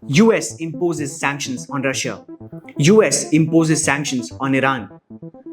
US imposes sanctions on Russia. US imposes sanctions on Iran.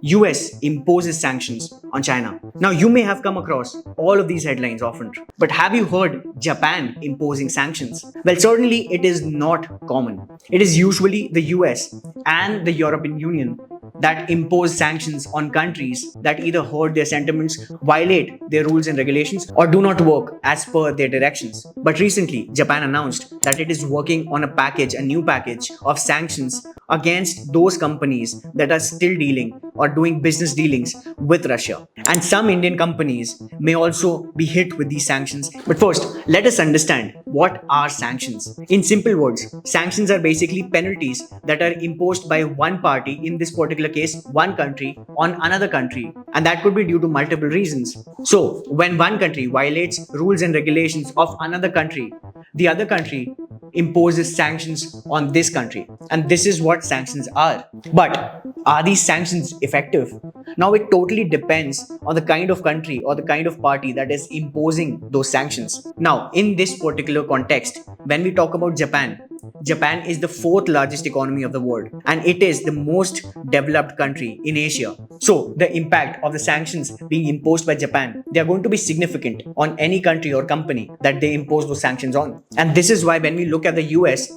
US imposes sanctions on China. Now, you may have come across all of these headlines often, but have you heard Japan imposing sanctions? Well, certainly it is not common. It is usually the US and the European Union that impose sanctions on countries that either hurt their sentiments, violate their rules and regulations, or do not work as per their directions. But recently, Japan announced that it is working on a new package of sanctions against those companies that are still dealing or doing business dealings with Russia. And some Indian companies may also be hit with these sanctions. But first, let us understand what are sanctions. In simple words, sanctions are basically penalties that are imposed by one party, in this particular case, one country, on another country. And that could be due to multiple reasons. So, when one country violates rules and regulations of another country, the other country imposes sanctions on this country. And this is what sanctions are. But are these sanctions effective? Now, it totally depends on the kind of country or the kind of party that is imposing those sanctions. Now, in this particular context, when we talk about Japan, Japan is the fourth largest economy of the world, and it is the most developed country in Asia. So, the impact of the sanctions being imposed by Japan, they are going to be significant on any country or company that they impose those sanctions on. And this is why when we look at the US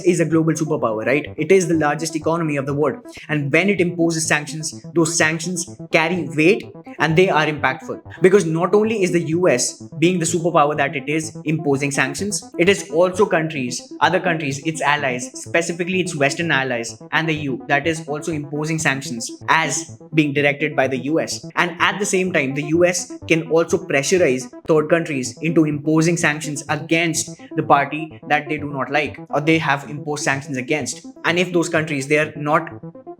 is a global superpower, right? It is the largest economy of the world. And when it imposes sanctions, those sanctions carry weight and they are impactful. Because not only is the US being the superpower that it is imposing sanctions, it is also other countries, its allies, specifically its Western allies and the EU, that is also imposing sanctions as being directed by the US. And at the same time, the US can also pressurize third countries into imposing sanctions against the party that they do not like or they have imposed sanctions against. And if those countries, they are not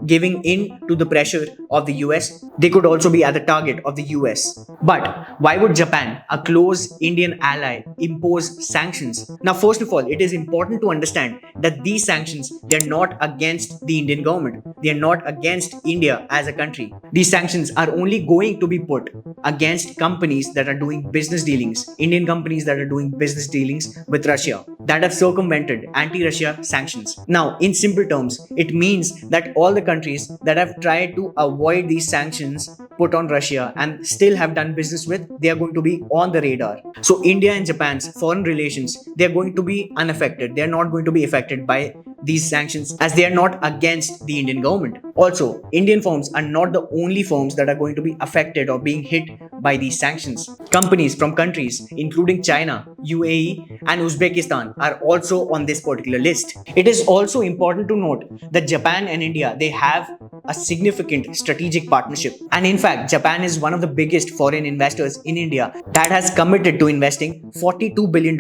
giving in to the pressure of the US, they could also be at the target of the US. But why would Japan, a close Indian ally, impose sanctions? Now, first of all, it is important to understand that these sanctions, they're not against the Indian government. They are not against India as a country. These sanctions are only going to be put against companies that are doing business dealings, Indian companies that are doing business dealings with Russia, that have circumvented anti-Russia sanctions. Now, in simple terms, it means that all the countries that have tried to avoid these sanctions put on Russia and still have done business with, they are going to be on the radar. So India and Japan's foreign relations, they are going to be unaffected. They are not going to be affected by these sanctions as they are not against the Indian government. Also, Indian firms are not the only firms that are going to be affected or being hit by these sanctions. Companies from countries including China, UAE, and Uzbekistan are also on this particular list. It is also important to note that Japan and India, they have a significant strategic partnership. And in fact, Japan is one of the biggest foreign investors in India that has committed to investing $42 billion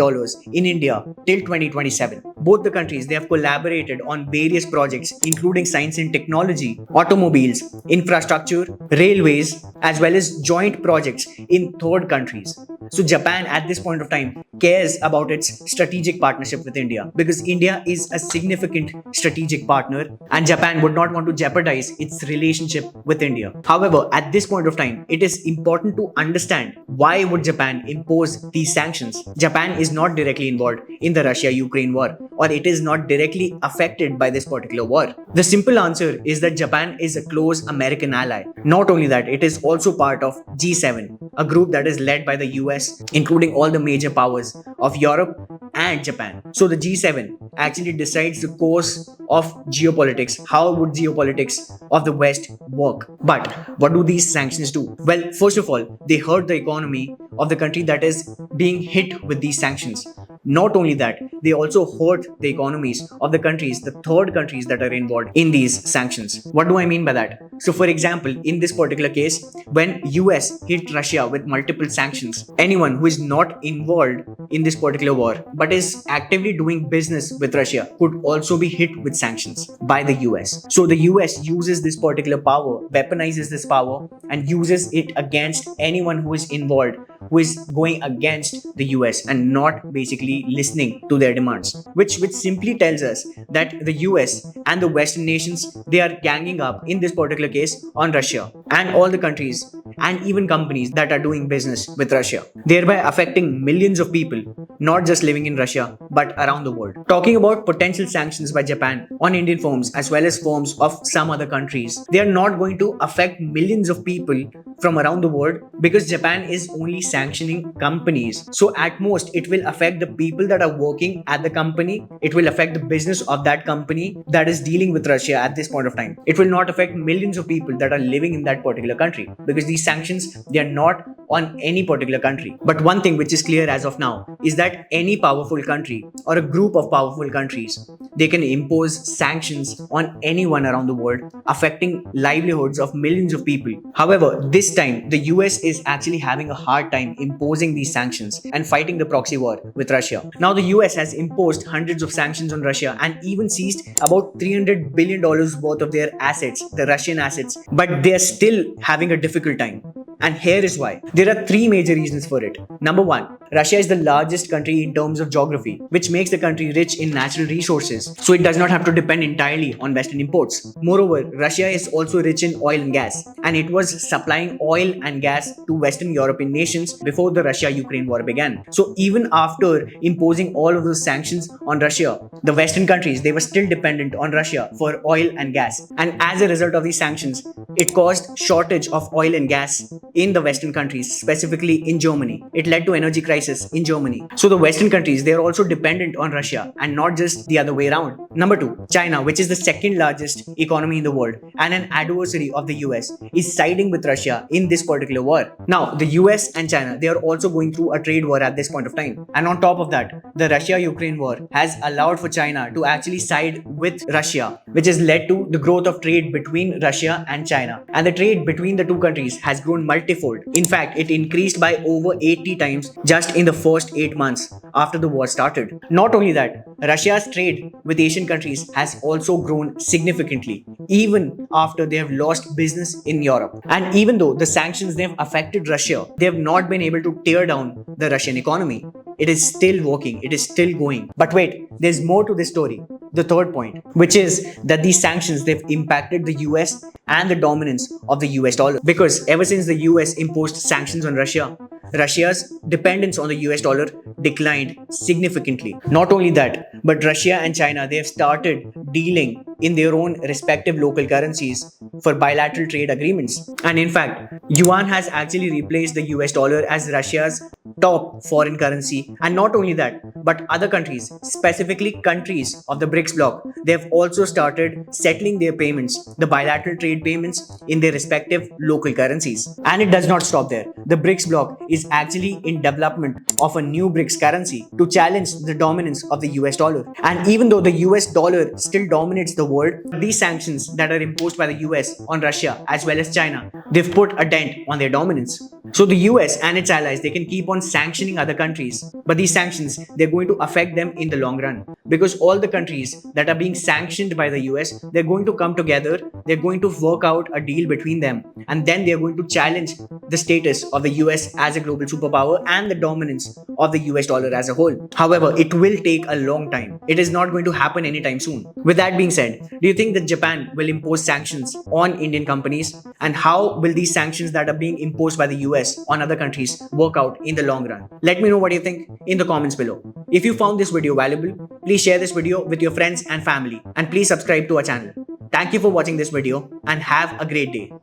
in India till 2027. Both the countries, they have collaborated on various projects including science and technology, automobiles, infrastructure, railways, as well as joint projects in third countries. So Japan at this point of time cares about its strategic partnership with India because India is a significant strategic partner and Japan would not want to jeopardize its relationship with India. However, at this point of time, it is important to understand why would Japan impose these sanctions. Japan is not directly involved in the Russia-Ukraine war, or it is not directly affected by this particular war. The simple answer is that Japan is a close American ally. Not only that, it is also part of G7, a group that is led by the US, including all the major powers of Europe and Japan. So the G7 actually decides the course of geopolitics. How would geopolitics of the West work? But what do these sanctions do? Well, first of all, they hurt the economy of the country that is being hit with these sanctions. Not only that, they also hurt the economies of the countries, the third countries that are involved in these sanctions. What do I mean by that? So for example, in this particular case, when US hit Russia with multiple sanctions, anyone who is not involved in this particular war but is actively doing business with Russia could also be hit with sanctions by the US. So the US uses this particular power, weaponizes this power, and uses it against anyone who is involved, who is going against the US and not basically listening to their demands, which simply tells us that the US and the Western nations, they are ganging up in this particular case on Russia and all the countries and even companies that are doing business with Russia, thereby affecting millions of people, not just living in Russia, but around the world. Talking about potential sanctions by Japan on Indian firms as well as firms of some other countries, they are not going to affect millions of people from around the world because Japan is only sanctioning companies. So at most, it will affect the people that are working at the company. It will affect the business of that company that is dealing with Russia at this point of time. It will not affect millions of people that are living in that particular country because these sanctions, they are not on any particular country. But one thing which is clear as of now is that any powerful country or a group of powerful countries, they can impose sanctions on anyone around the world, affecting livelihoods of millions of people. However, this time the US is actually having a hard time imposing these sanctions and fighting the proxy war with Russia. Now the US has imposed hundreds of sanctions on Russia and even seized about $300 billion worth of their assets, the Russian assets, but they are still having a difficult time. And here is why. There are three major reasons for it. Number one, Russia is the largest country in terms of geography, which makes the country rich in natural resources, so it does not have to depend entirely on Western imports. Moreover, Russia is also rich in oil and gas, and it was supplying oil and gas to Western European nations before the Russia-Ukraine war began. So even after imposing all of those sanctions on Russia, the Western countries, they were still dependent on Russia for oil and gas. And as a result of these sanctions, it caused shortage of oil and gas in the Western countries, specifically in Germany. It led to energy crisis in Germany. So the Western countries, they are also dependent on Russia and not just the other way around. Number two, China, which is the second largest economy in the world and an adversary of the US, is siding with Russia in this particular war. Now, the US and China, they are also going through a trade war at this point of time. And on top of that, the Russia-Ukraine war has allowed for China to actually side with Russia, which has led to the growth of trade between Russia and China. And the trade between the two countries has grown multifold. In fact, it increased by over 80 times just in the first 8 months after the war started. Not only that, Russia's trade with Asian countries has also grown significantly, even after they have lost business in Europe. And even though the sanctions, they have affected Russia, they have not been able to tear down the Russian economy. It is still working, it is still going. But wait, there's more to this story. The third point, which is that these sanctions, they've impacted the US and the dominance of the US dollar. Because ever since the US imposed sanctions on Russia, Russia's dependence on the US dollar declined significantly. Not only that, but Russia and China, they have started dealing in their own respective local currencies for bilateral trade agreements. And in fact, yuan has actually replaced the US dollar as Russia's top foreign currency. And not only that, but other countries, specifically countries of the BRICS bloc, they have also started settling their payments, the bilateral trade payments, in their respective local currencies. And it does not stop there. The BRICS bloc is actually in development of a new BRICS currency to challenge the dominance of the US dollar. And even though the US dollar still dominates the world, these sanctions that are imposed by the US on Russia as well as China, they've put a dent on their dominance. So the US and its allies, they can keep on sanctioning other countries, but these sanctions, they're going to affect them in the long run, because all the countries that are being sanctioned by the US, they're going to come together, they're going to work out a deal between them, and then they're going to challenge the status of the US as a global superpower and the dominance of the US dollar as a whole. However, it will take a long time. It is not going to happen anytime soon. With that being said, do you think that Japan will impose sanctions on Indian companies? And how will these sanctions that are being imposed by the US on other countries work out in the long run? Let me know what you think in the comments below. If you found this video valuable, please share this video with your friends and family, and please subscribe to our channel. Thank you for watching this video and have a great day.